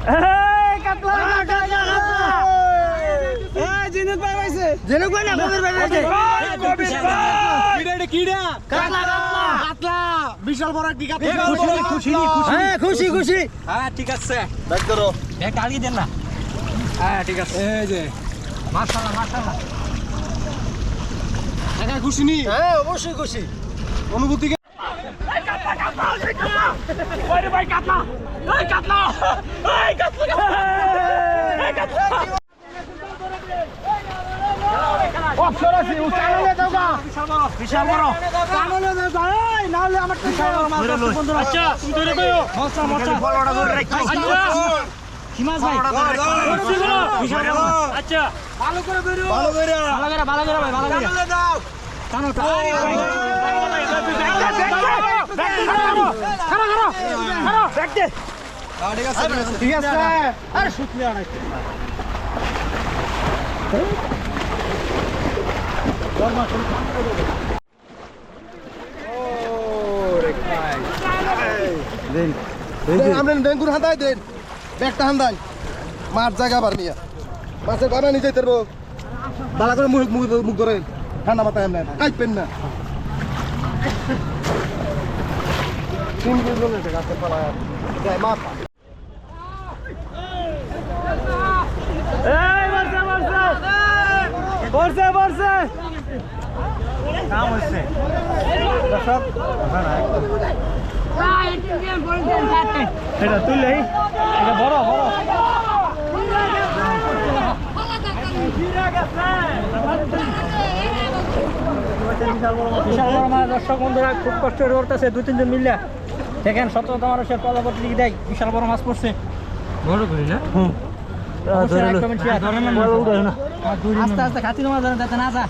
এই কাতলা এই জিনিস ভাই হইছে জিনিস ভাই না কবির ভাই হইছে কবির ভাই কিডা কিডা কাতলা কাতলা কাতলা বিশাল বড় কি কাতলা খুশি হ্যাঁ খুশি খুশি হ্যাঁ ঠিক আছে ব্যাক করো এক আলি দেন না হ্যাঁ ঠিক আছে এই যে মাশাআল্লাহ মাশাআল্লাহ টাকা খুশি নি হ্যাঁ অবশ্যই খুশি অনুভূতি এই কাতলা কাতলা ওরে ভাই কাতলা এই কাতলা এই কাতলা এই কাতলা অপশন আছে উঠালে দাওগা বিশাল বড় কানলে দাওগা এই নালে আমার বিশাল বড় মাছ বন্ধুরা আচ্ছা তুমি ধরে কইও মশা মশা বড়টা ধরে রাখো আচ্ছা হিমাস ভাই বিশাল বড় আচ্ছা ভালো করে বেরো ভালো করে ভাই ভালো করে কানলে দাও কানো ব্যাক দে ঠিক আছে আরে শুকলে আনাইছে দেন গুড় হাঁদাই দেন ব্যাগটা হাঁদাই মাছ জায়গা বার নিয়ে মাছের বানা নিয়ে যাইতে পারবো ভালো করে মুখ ধরে ঠান্ডা মাথায় এমন কাইপেন না বর্ষে কাম হচ্ছে দর্শক এটা তুললেই এটা বড় বিশাল বড় মাছ দর্শক বন্ধুরা খুব কষ্ট করতেছে 2-3 জন মিললে দেখেন সততা মানুষের পদাবর্তী দিকে দেয় বিশাল বড় মাছ পড়ছে বড় করি না আস্তে আস্তে খাতি মাছ যাতে না যা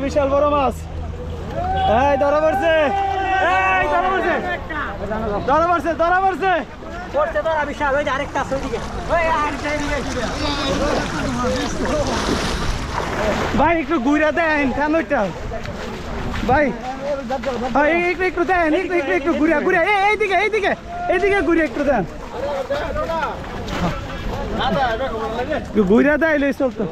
বিশাল বড় মাছ এই ধরা পড়ছে বিশাল ওই আরেকটা ভাই একটু ঘুরে দেন কেন ভাই একটু দেন একটু ঘুরে এইদিকে ঘুরে একটু দেন ঘুরে দেয় চলতো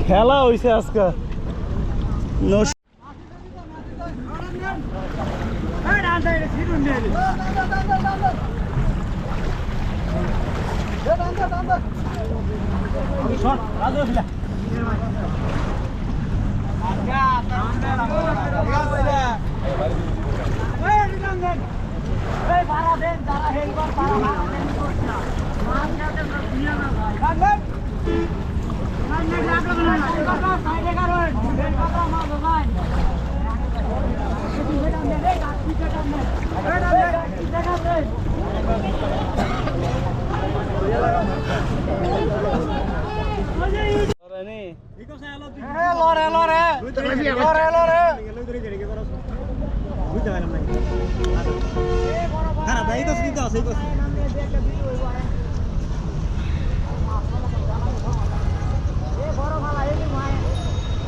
খেলা হয়েছে আজকে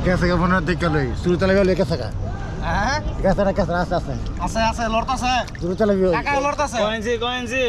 कैसे का बना देख कर लो शुरू चले गए लेके सका हां कैसे ना कैसे आस्ते आस्ते আছে লড়তাছে শুরু চলে গিয়ে কাকা লড়তাছে কোয়েনজি